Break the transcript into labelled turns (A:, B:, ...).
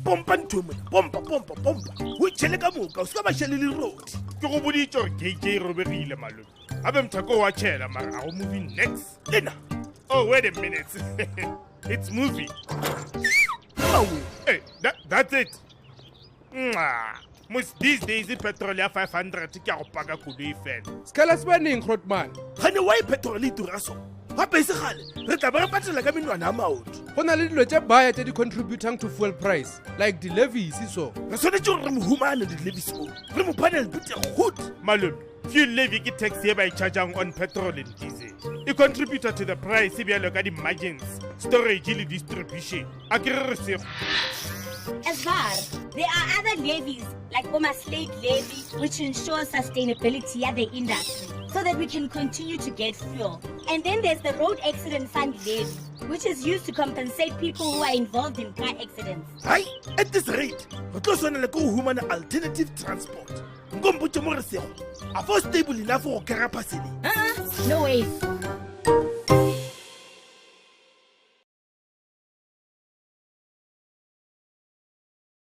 A: pompa ntho mona pompa o itshele ka moka o se ka ba shele le road
B: Ke go boditse gore KK robegile malome. Abe mthako wa tshela mara a go moving next.
A: lena
B: Oh, wait a minute. It's moving.
A: awe
B: Hey, that's it. Most these days, petrol ya 500 ke a go paka koloi fela.
C: Skala spanning Grootman.
A: gane wa petrol e tura so gape e se gale re tla ba re patela ka menwana a maoto
C: Go na le dilo tse baya tse di contributing to fuel price, like the levies so.
A: re tshwanetse gore re mo humane di-levis o re mo panel bute good
B: Malome, fuel levy ke tax ye ba e chargeang on petrol and diesel. It contributed to the price bjalo ka di-margins, storage le distribution. A ke re se
D: As far, there are other levies like Boma Slate Levy, which ensures sustainability at the industry so that we can continue to get fuel. And then there's the Road Accident Fund Levy, which is used to compensate people who are involved in car accidents.
A: hai at this rate re tlo tshwanela ke go humana alternative transport nkompotse mo re sego a fo stable enough go kara paseleng
D: No way.